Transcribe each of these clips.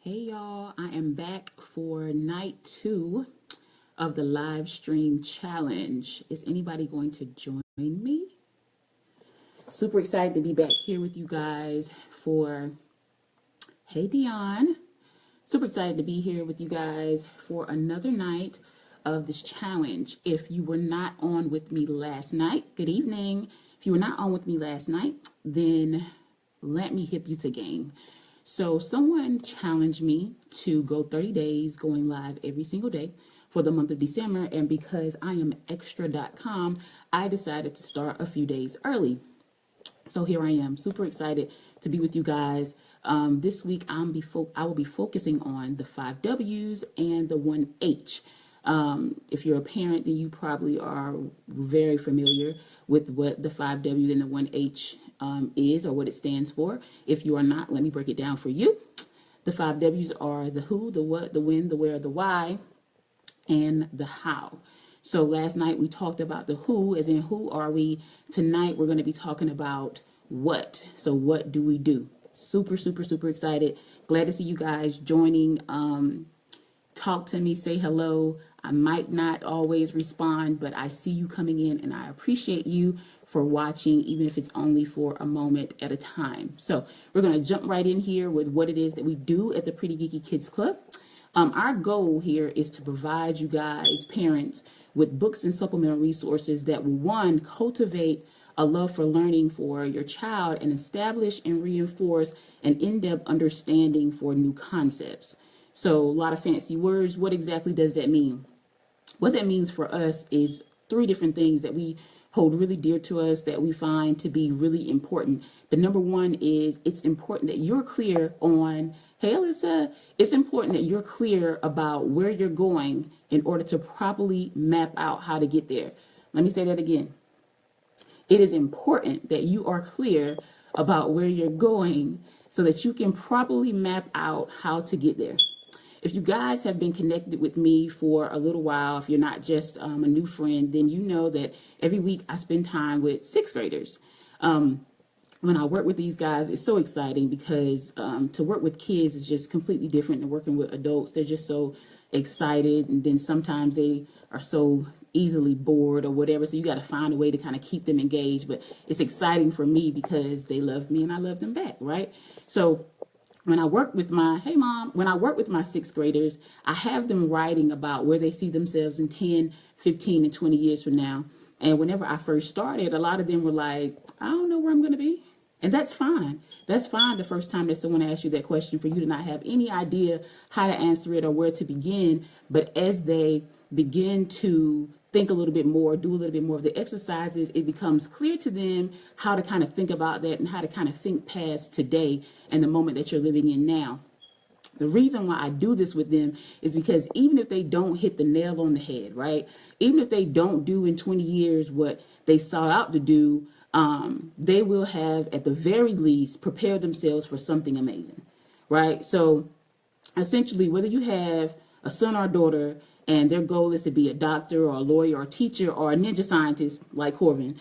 Hey y'all, I am back for night 2 of the live stream challenge. Is anybody going to join me? Super excited to be back here with you guys for, hey Dion. Super excited to be here with you guys for another night of this challenge. If you were not on with me last night, good evening. If you were not on with me last night, then let me hip you to game. So someone challenged me to go 30 days going live every single day for the month of December. And because I am extra.com, I decided to start a few days early. So here I am, super excited to be with you guys. This week, I will be focusing on the 5 W's and the 1 H. If you're a parent, then you probably are very familiar with what the 5 W's and the 1 H is, or what it stands for. If you are not, let me break it down for you. The 5 W's are the who, the what, the when, the where, the why, and the how. So last night we talked about the who, as in who are we. Tonight we're going to be talking about what. So what do we do? Super, super, super excited. Glad to see you guys joining. Talk to me, say hello. I might not always respond, but I see you coming in and I appreciate you for watching, even if it's only for a moment at a time. So we're going to jump right in here with what it is that we do at the Pretty Geeky Kids Club. Our goal here is to provide you guys, parents, with books and supplemental resources that will, one, cultivate a love for learning for your child and establish and reinforce an in-depth understanding for new concepts. So a lot of fancy words. What exactly does that mean? What that means for us is 3 different things that we hold really dear to us, that we find to be really important. The number one is it's important that you're clear on, hey Alyssa, it's important that you're clear about where you're going in order to properly map out how to get there. Let me say that again. It is important that you are clear about where you're going so that you can properly map out how to get there. If you guys have been connected with me for a little while, if you're not just a new friend, then you know that every week I spend time with 6th graders. When I work with these guys, it's so exciting because to work with kids is just completely different than working with adults. They're just so excited, and then sometimes they are so easily bored or whatever, so you got to find a way to kind of keep them engaged. But it's exciting for me because they love me and I love them back, right? So when I work with when I work with my 6th graders, I have them writing about where they see themselves in 10, 15, and 20 years from now. And whenever I first started, a lot of them were like, I don't know where I'm going to be. And that's fine. That's fine the first time that someone asks you that question, for you to not have any idea how to answer it or where to begin. But as they begin to think a little bit more, do a little bit more of the exercises, it becomes clear to them how to kind of think about that and how to kind of think past today and the moment that you're living in now. The reason why I do this with them is because even if they don't hit the nail on the head, right? Even if they don't do in 20 years what they sought out to do, they will have, at the very least, prepared themselves for something amazing, right? So essentially, whether you have a son or a daughter and their goal is to be a doctor or a lawyer or a teacher or a ninja scientist like Corbin,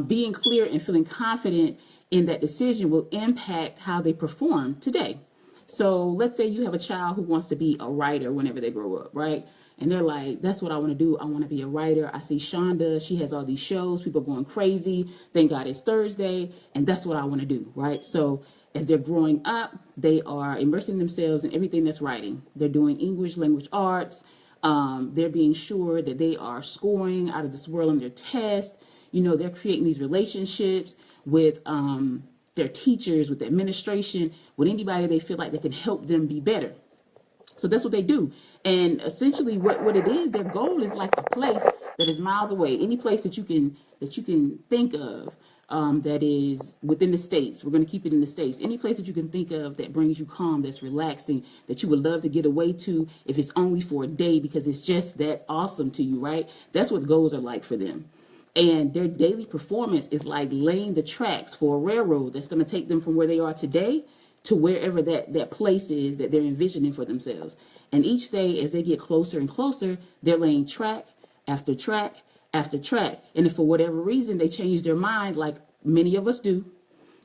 being clear and feeling confident in that decision will impact how they perform today. So let's say you have a child who wants to be a writer whenever they grow up, right? And they're like, that's what I want to do. I want to be a writer. I see Shonda, she has all these shows, people going crazy. Thank God it's Thursday. And that's what I want to do, right? So as they're growing up, they are immersing themselves in everything that's writing. They're doing English language arts. They're being sure that they are scoring out of this world on their test. You know, they're creating these relationships with their teachers, with the administration, with anybody they feel like they can help them be better. So that's what they do. And essentially what it is, their goal is like a place that is miles away. Any place that you can think of that is within the States. We're going to keep it in the States. Any place that you can think of that brings you calm, that's relaxing, that you would love to get away to if it's only for a day because it's just that awesome to you, right? That's what goals are like for them. And their daily performance is like laying the tracks for a railroad that's going to take them from where they are today to wherever that place is that they're envisioning for themselves. And each day as they get closer and closer, they're laying track after track after track. And if for whatever reason they change their mind, like many of us do,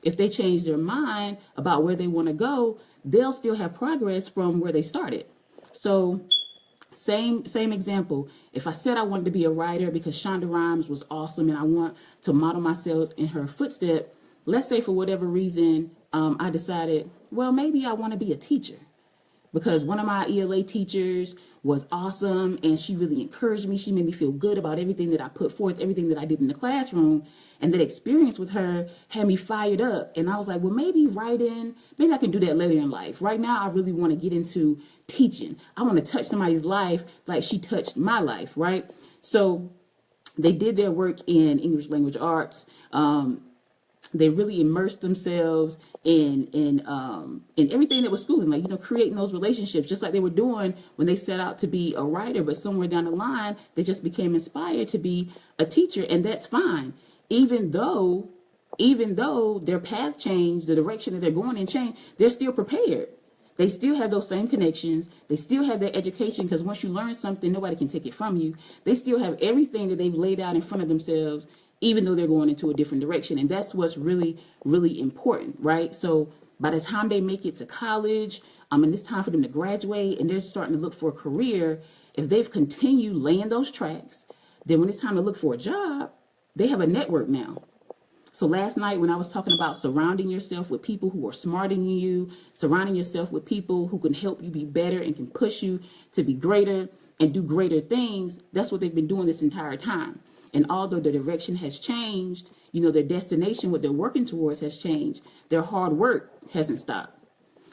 if they change their mind about where they want to go, they'll still have progress from where they started. So same example. If I said I wanted to be a writer because Shonda Rhimes was awesome and I want to model myself in her footstep, let's say for whatever reason, I decided, well, maybe I want to be a teacher because one of my ELA teachers was awesome and she really encouraged me. She made me feel good about everything that I put forth, everything that I did in the classroom. And that experience with her had me fired up. And I was like, well, maybe writing, maybe I can do that later in life. Right now, I really want to get into teaching. I want to touch somebody's life like she touched my life, right? So they did their work in English language arts. They really immersed themselves in everything that was schooling, like, you know, creating those relationships, just like they were doing when they set out to be a writer. But somewhere down the line, they just became inspired to be a teacher. And that's fine. Even though their path changed, the direction that they're going in changed, they're still prepared. They still have those same connections. They still have their education, because once you learn something, nobody can take it from you. They still have everything that they've laid out in front of themselves, even though they're going into a different direction. And that's what's really, really important, right? So by the time they make it to college, and it's time for them to graduate and they're starting to look for a career, if they've continued laying those tracks, then when it's time to look for a job, they have a network now. So last night when I was talking about surrounding yourself with people who are smarter than you, surrounding yourself with people who can help you be better and can push you to be greater and do greater things, that's what they've been doing this entire time. And although the direction has changed, you know, their destination, what they're working towards has changed. Their hard work hasn't stopped.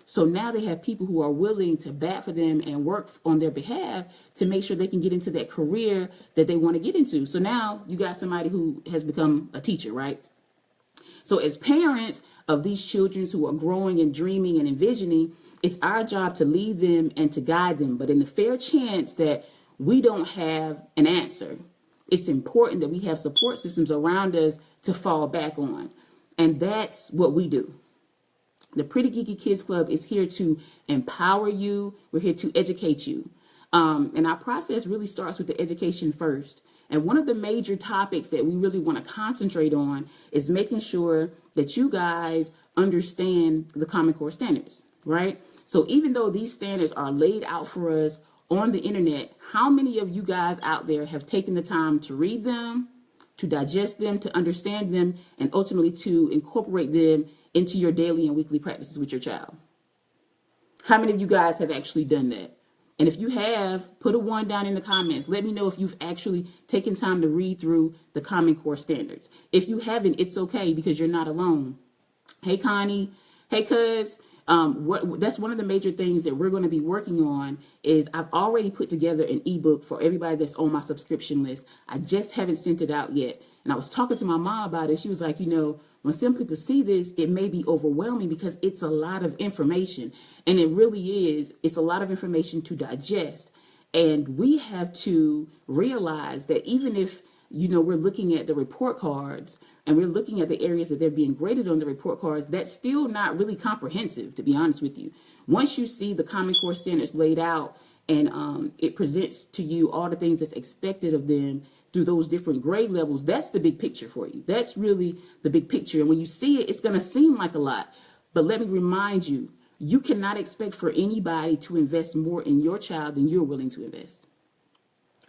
So now they have people who are willing to bat for them and work on their behalf to make sure they can get into that career that they want to get into. So now you got somebody who has become a teacher, right? So as parents of these children who are growing and dreaming and envisioning, it's our job to lead them and to guide them. But in the fair chance that we don't have an answer, it's important that we have support systems around us to fall back on. And that's what we do. The Pretty Geeky Kids Club is here to empower you. We're here to educate you. And our process really starts with the education first. And one of the major topics that we really want to concentrate on is making sure that you guys understand the Common Core standards, right? So even though these standards are laid out for us on the internet, how many of you guys out there have taken the time to read them, to digest them, to understand them, and ultimately to incorporate them into your daily and weekly practices with your child? How many of you guys have actually done that? And if you have, put a 1 down in the comments. Let me know if you've actually taken time to read through the Common Core standards. If you haven't, it's okay, because you're not alone. Hey, Connie. Hey, cuz. That's one of the major things that we're going to be working on. Is I've already put together an ebook for everybody that's on my subscription list. I just haven't sent it out yet. And I was talking to my mom about it. She was like, you know, when some people see this, it may be overwhelming because it's a lot of information. And it really is. It's a lot of information to digest. And we have to realize that even if, you know, we're looking at the report cards and we're looking at the areas that they're being graded on the report cards, that's still not really comprehensive, to be honest with you. Once you see the Common Core standards laid out and it presents to you all the things that's expected of them through those different grade levels, that's the big picture for you. That's really the big picture. And when you see it, it's going to seem like a lot. But let me remind you, you cannot expect for anybody to invest more in your child than you're willing to invest.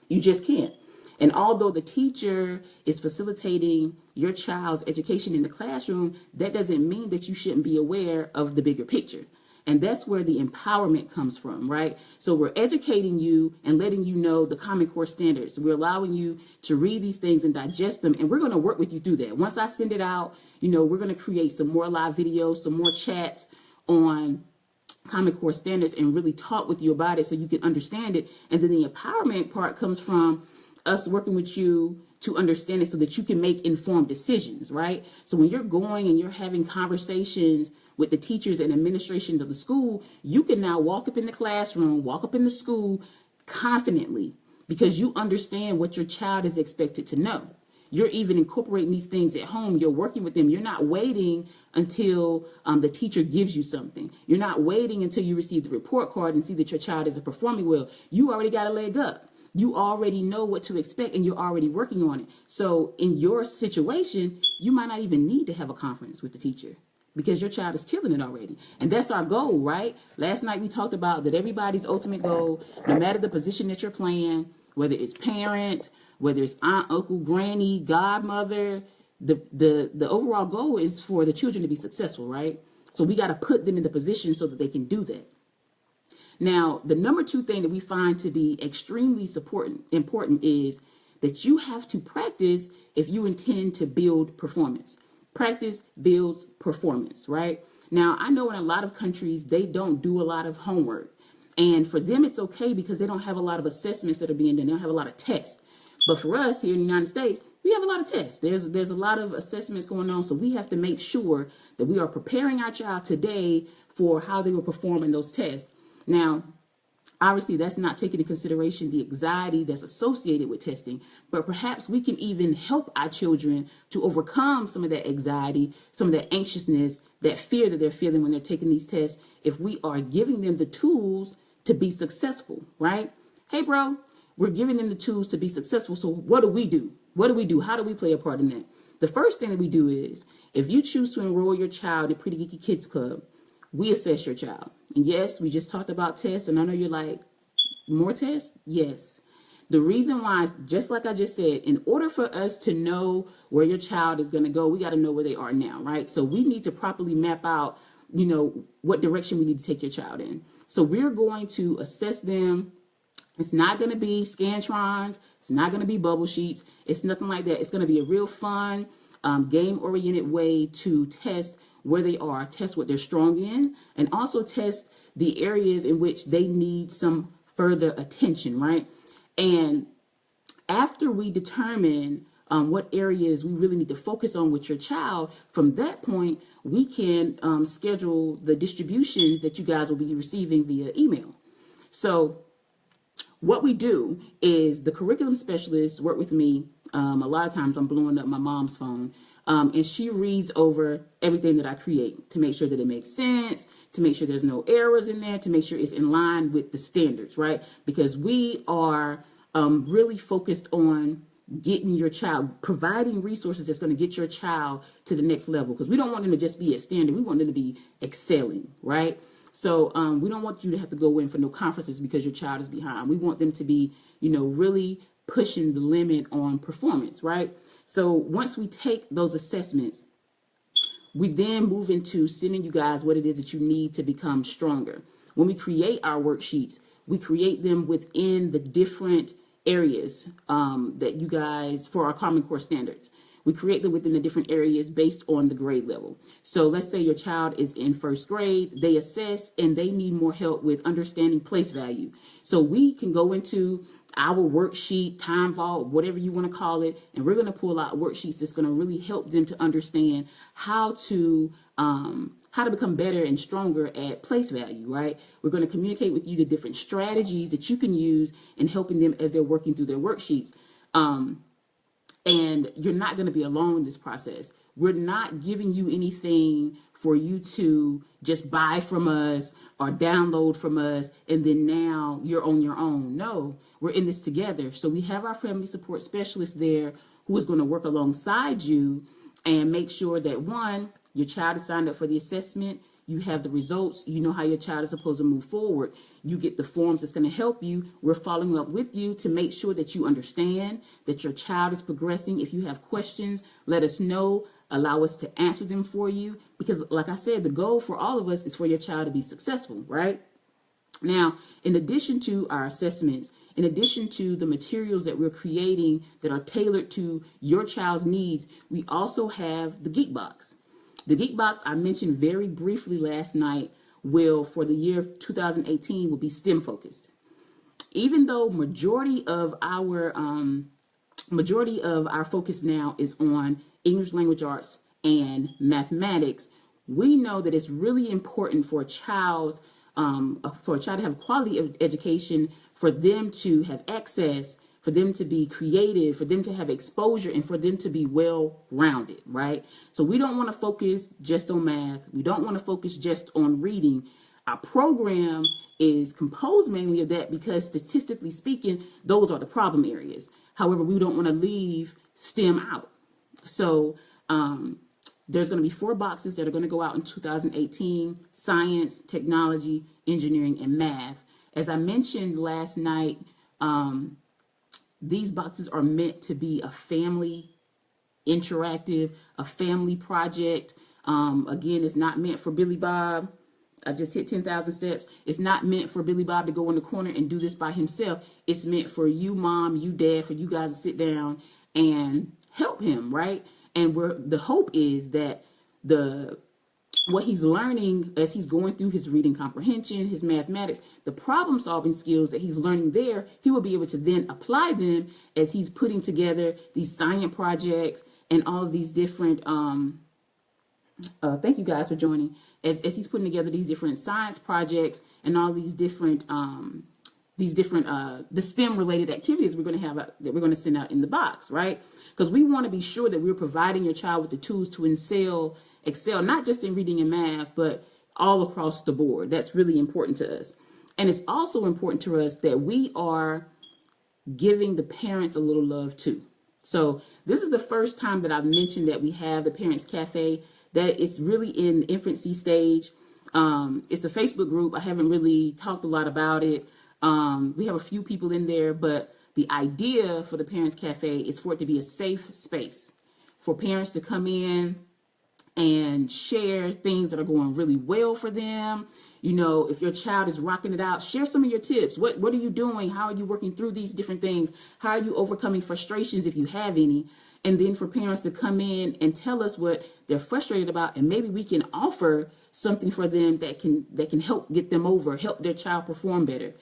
You just can't. And although the teacher is facilitating your child's education in the classroom, that doesn't mean that you shouldn't be aware of the bigger picture. And that's where the empowerment comes from, right? So we're educating you and letting you know the Common Core standards. We're allowing you to read these things and digest them. And we're going to work with you through that. Once I send it out, you know, we're going to create some more live videos, some more chats on Common Core standards and really talk with you about it so you can understand it. And then the empowerment part comes from us working with you to understand it so that you can make informed decisions, right? So when you're going and you're having conversations with the teachers and administration of the school, you can now walk up in the classroom, walk up in the school confidently because you understand what your child is expected to know. You're even incorporating these things at home. You're working with them. You're not waiting until the teacher gives you something. You're not waiting until you receive the report card and see that your child is performing well. You already got a leg up. You already know what to expect and you're already working on it. So in your situation, you might not even need to have a conference with the teacher because your child is killing it already. And that's our goal, right? Last night we talked about that everybody's ultimate goal, no matter the position that you're playing, whether it's parent, whether it's aunt, uncle, granny, godmother, the overall goal is for the children to be successful, right? So we got to put them in the position so that they can do that. Now, the number 2 thing that we find to be extremely important is that you have to practice if you intend to build performance. Practice builds performance, right? Now, I know in a lot of countries, they don't do a lot of homework. And for them, it's okay because they don't have a lot of assessments that are being done. They don't have a lot of tests. But for us here in the United States, we have a lot of tests. There's a lot of assessments going on. So we have to make sure that we are preparing our child today for how they will perform in those tests. Now, obviously, that's not taking into consideration the anxiety that's associated with testing, but perhaps we can even help our children to overcome some of that anxiety, some of that anxiousness, that fear that they're feeling when they're taking these tests, if we are giving them the tools to be successful, right? Hey, bro, we're giving them the tools to be successful. So what do we do? What do we do? How do we play a part in that? The first thing that we do is, if you choose to enroll your child in Pretty Geeky Kids Club, we assess your child. And yes, we just talked about tests, and I know you're like, more tests? Yes. The reason why is, just like I just said, in order for us to know where your child is going to go, we got to know where they are now, right? So we need to properly map out, what direction we need to take your child in. So we're going to assess them. It's not going to be Scantrons. It's not going to be bubble sheets. It's nothing like that. It's going to be a real fun, game-oriented way to test where they are, test what they're strong in, and also test the areas in which they need some further attention, right? And after we determine what areas we really need to focus on with your child, from that point, we can schedule the distributions that you guys will be receiving via email. So what we do is the curriculum specialists work with me. A lot of times I'm blowing up my mom's phone. And she reads over everything that I create to make sure that it makes sense, to make sure there's no errors in there, to make sure it's in line with the standards, right? Because we are really focused on getting your child, providing resources that's going to get your child to the next level. Because we don't want them to just be at standard. We want them to be excelling, right? So we don't want you to have to go in for no conferences because your child is behind. We want them to be, really pushing the limit on performance, right? So once we take those assessments, we then move into sending you guys what it is that you need to become stronger. When we create our worksheets, we create them within the different areas that you guys, for our Common Core standards. We create them within the different areas based on the grade level. So let's say your child is in first grade, they assess and they need more help with understanding place value. So we can go into our worksheet, time vault, whatever you want to call it, and we're going to pull out worksheets that's going to really help them to understand how to become better and stronger at place value, right? We're going to communicate with you the different strategies that you can use in helping them as they're working through their worksheets. And you're not going to be alone in this process. We're not giving you anything for you to just buy from us or download from us, and then now you're on your own. No, we're in this together. So we have our family support specialist there who is going to work alongside you and make sure that, one, your child is signed up for the assessment, you have the results, you know how your child is supposed to move forward, you get the forms that's going to help you. We're following up with you to make sure that you understand that your child is progressing. If you have questions, let us know, allow us to answer them for you, because like I said, the goal for all of us is for your child to be successful, right? Now, in addition to our assessments, in addition to the materials that we're creating that are tailored to your child's needs, we also have the Geek Box. The Geek Box I mentioned very briefly last night for the year 2018 will be STEM focused. Even though majority of our focus now is on English language arts and mathematics, we know that it's really important for a child to have quality of education, for them to have access, for them to be creative, for them to have exposure, and for them to be well-rounded, right? So we don't want to focus just on math. We don't want to focus just on reading. Our program is composed mainly of that because statistically speaking, those are the problem areas. However, we don't want to leave STEM out. So there's going to be 4 boxes that are going to go out in 2018: science, technology, engineering, and math. As I mentioned last night, these boxes are meant to be a family interactive, a family project. Again, it's not meant for Billy Bob. I just hit 10,000 steps. It's not meant for Billy Bob to go in the corner and do this by himself. It's meant for you, mom, you, dad, for you guys to sit down and help him, right? And the hope is that what he's learning as he's going through his reading comprehension, his mathematics, the problem solving skills that he's learning there, he will be able to then apply them as he's putting together these science projects and all of these different, thank you guys for joining, as he's putting together these different science projects and all these different, the STEM related activities we're going to have that we're going to send out in the box, right? Because we want to be sure that we're providing your child with the tools to excel, not just in reading and math, but all across the board. That's really important to us. And it's also important to us that we are giving the parents a little love too. So this is the first time that I've mentioned that we have the Parents Cafe, that it's really in infancy stage. It's a Facebook group. I haven't really talked a lot about it. We have a few people in there, but the idea for the Parents Cafe is for it to be a safe space for parents to come in and share things that are going really well for them. You know, if your child is rocking it out, share some of your tips. What are you doing? How are you working through these different things? How are you overcoming frustrations if you have any? And then for parents to come in and tell us what they're frustrated about, and maybe we can offer something for them that can help get them over, help their child perform better.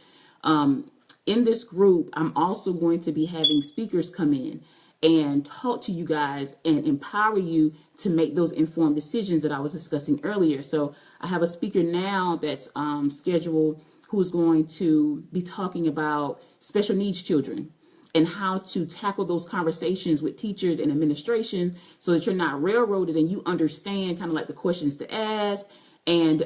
In this group, I'm also going to be having speakers come in and talk to you guys and empower you to make those informed decisions that I was discussing earlier. So I have a speaker now that's scheduled who's going to be talking about special needs children and how to tackle those conversations with teachers and administration so that you're not railroaded and you understand kind of like the questions to ask, and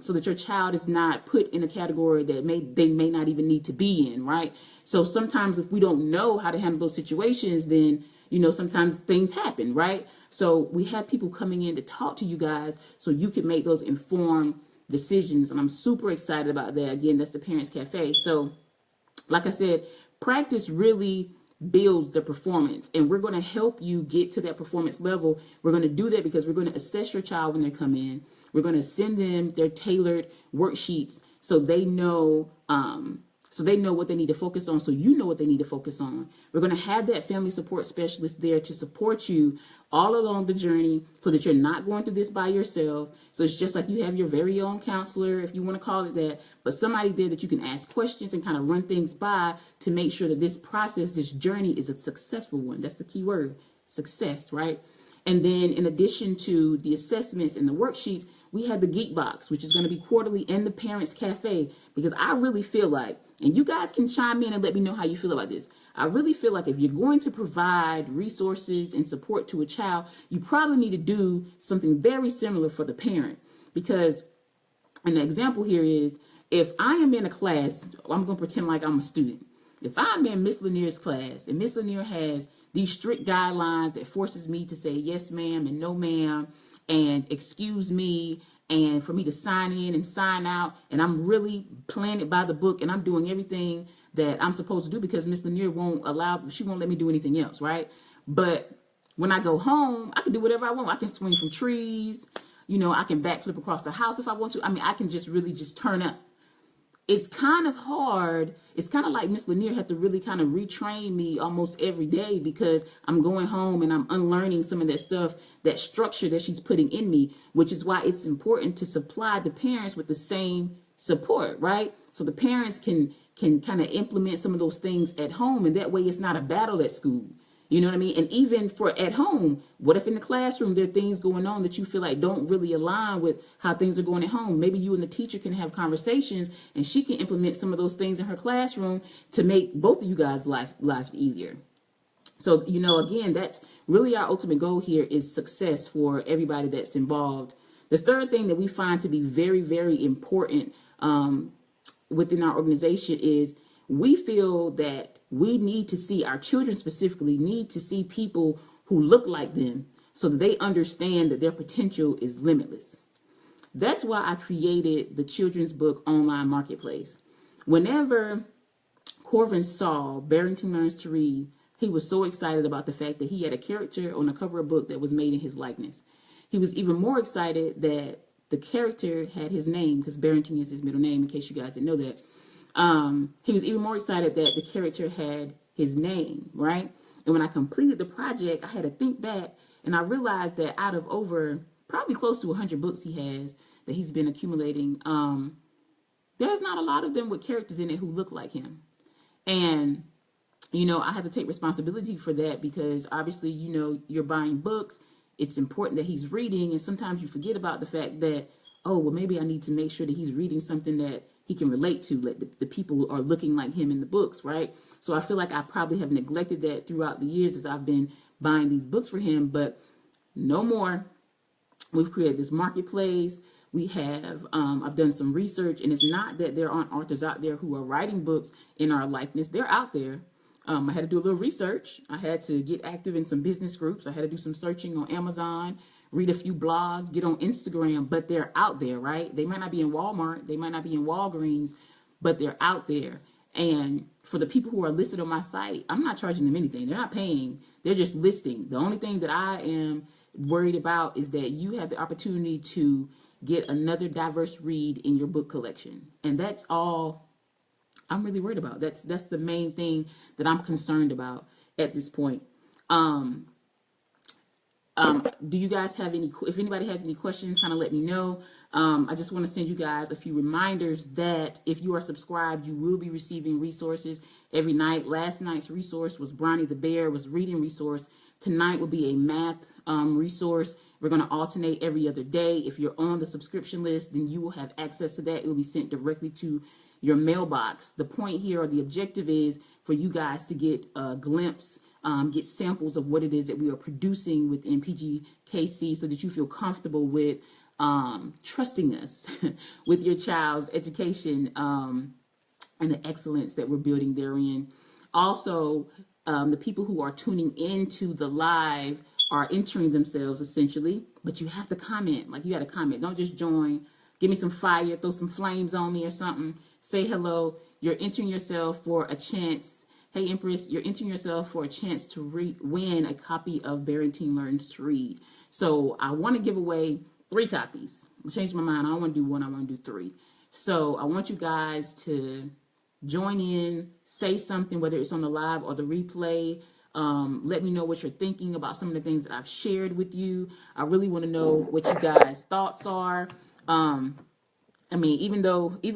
so that your child is not put in a category that they may not even need to be in, right? So sometimes if we don't know how to handle those situations, then, you know, sometimes things happen, right? So we have people coming in to talk to you guys so you can make those informed decisions. And I'm super excited about that. Again, that's the Parents Cafe. So like I said, practice really builds the performance, and we're going to help you get to that performance level. We're going to do that because we're going to assess your child when they come in. We're going to send them their tailored worksheets so they know what they need to focus on, so you know what they need to focus on. We're going to have that family support specialist there to support you all along the journey so that you're not going through this by yourself. So it's just like you have your very own counselor, if you want to call it that, but somebody there that you can ask questions and kind of run things by to make sure that this process, this journey is a successful one. That's the key word, success, right? And then in addition to the assessments and the worksheets, we have the Geek Box, which is going to be quarterly in the Parents Cafe, because I really feel like, and you guys can chime in and let me know how you feel about this. I really feel like if you're going to provide resources and support to a child, you probably need to do something very similar for the parent. Because an example here is, if I am in a class, I'm going to pretend like I'm a student. If I'm in Miss Lanier's class and Miss Lanier has these strict guidelines that forces me to say yes ma'am and no ma'am and excuse me, and for me to sign in and sign out, and I'm really playing it by the book and I'm doing everything that I'm supposed to do because Miss Lanier she won't let me do anything else, right? But when I go home, I can do whatever I want. I can swing from trees, you know, I can backflip across the house if I want to. I mean, I can just really just turn up. It's kind of hard. It's kind of like Miss Lanier had to really kind of retrain me almost every day, because I'm going home and I'm unlearning some of that stuff, that structure that she's putting in me, which is why it's important to supply the parents with the same support, right? So the parents can kind of implement some of those things at home, and that way it's not a battle at school. You know what I mean? And even for at home, what if in the classroom there are things going on that you feel like don't really align with how things are going at home? Maybe you and the teacher can have conversations and she can implement some of those things in her classroom to make both of you guys' lives easier. So, you know, again, that's really our ultimate goal here, is success for everybody that's involved. The third thing that we find to be very, very important within our organization is we feel that we need to see, our children specifically need to see people who look like them so that they understand that their potential is limitless. That's why I created the children's book online marketplace. Whenever Corvin saw Barrington Learns to Read, he was so excited about the fact that he had a character on the cover of a book that was made in his likeness. He was even more excited that the character had his name, because Barrington is his middle name, in case you guys didn't know that. He was even more excited that the character had his name, right? And when I completed the project, I had to think back, and I realized that out of over probably close to 100 books he has that he's been accumulating, there's not a lot of them with characters in it who look like him. And, you know, I have to take responsibility for that because obviously, you know, you're buying books. It's important that he's reading. And sometimes you forget about the fact that, oh, well, maybe I need to make sure that he's reading something that he can relate to, like the people are looking like him in the books, right? So I feel like I probably have neglected that throughout the years as I've been buying these books for him, but no more. We've created this marketplace. We have, I've done some research, and it's not that there aren't authors out there who are writing books in our likeness. They're out there. I had to do a little research. I had to get active in some business groups. I had to do some searching on Amazon, read a few blogs, get on Instagram, but they're out there, right? They might not be in Walmart. They might not be in Walgreens, but they're out there. And for the people who are listed on my site, I'm not charging them anything. They're not paying. They're just listing. The only thing that I am worried about is that you have the opportunity to get another diverse read in your book collection. And that's all I'm really worried about. That's the main thing that I'm concerned about at this point. Do you guys have any, if anybody has any questions, kind of let me know. I just want to send you guys a few reminders that if you are subscribed, you will be receiving resources every night. Last night's resource was Bronny the Bear, was reading resource. Tonight will be a math resource. We're going to alternate every other day. If you're on the subscription list, then you will have access to that. It will be sent directly to your mailbox. The point here, or the objective, is for you guys to get a glimpse, get samples of what it is that we are producing within PGKC so that you feel comfortable with trusting us with your child's education and the excellence that we're building therein. Also, the people who are tuning into the live are entering themselves essentially, but you have to comment. Like, you got to comment. Don't just join. Give me some fire, throw some flames on me or something. Say hello. You're entering yourself for a chance. Hey, Empress, you're entering yourself for a chance to win a copy of Barrington Learns to Read. So I want to give away 3 copies. I changed my mind. I don't want to do 1. I want to do 3. So I want you guys to join in, say something, whether it's on the live or the replay. Let me know what you're thinking about some of the things that I've shared with you. I really want to know what you guys' thoughts are. I mean, even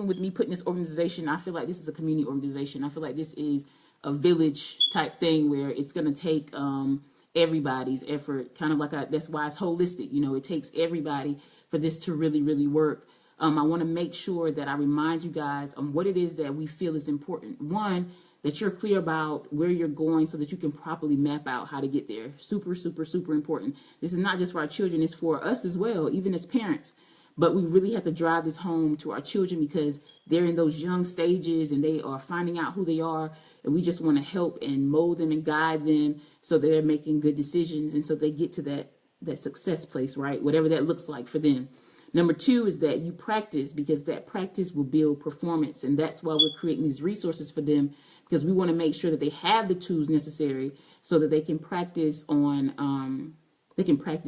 with me putting this organization, I feel like this is a community organization. I feel like this is a village type thing where it's going to take everybody's effort, kind of like that's why it's holistic. You know, it takes everybody for this to really, really work. I want to make sure that I remind you guys on what it is that we feel is important. One, that you're clear about where you're going so that you can properly map out how to get there. Super, super, super important. This is not just for our children, it's for us as well, even as parents. But we really have to drive this home to our children because they're in those young stages and they are finding out who they are. And we just want to help and mold them and guide them so they're making good decisions. And so they get to that success place, right? Whatever that looks like for them. Number 2 is that you practice, because that practice will build performance. And that's why we're creating these resources for them, because we want to make sure that they have the tools necessary so that they can practice on,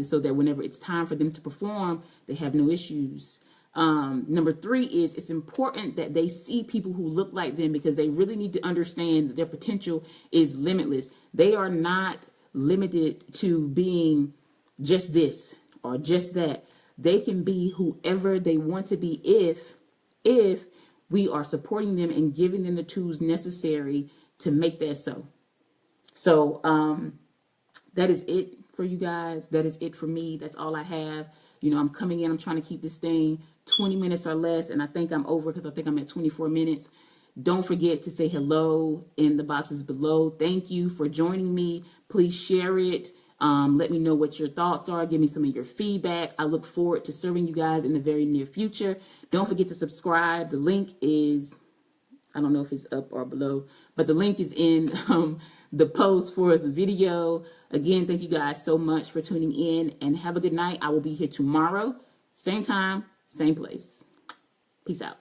so that whenever it's time for them to perform, they have no issues. Number 3 is it's important that they see people who look like them, because they really need to understand that their potential is limitless. They are not limited to being just this or just that. They can be whoever they want to be if we are supporting them and giving them the tools necessary to make that so. So that is it for you guys. That is it for me. That's all I have. You know, I'm coming in. I'm trying to keep this thing 20 minutes or less, and I think I'm over because I think I'm at 24 minutes. Don't forget to say hello in the boxes below. Thank you for joining me. Please share it. Let me know what your thoughts are. Give me some of your feedback. I look forward to serving you guys in the very near future. Don't forget to subscribe. The link is, I don't know if it's up or below, but the link is in the post for the video. Again, thank you guys so much for tuning in, and have a good night. I will be here tomorrow, same time, same place. Peace out.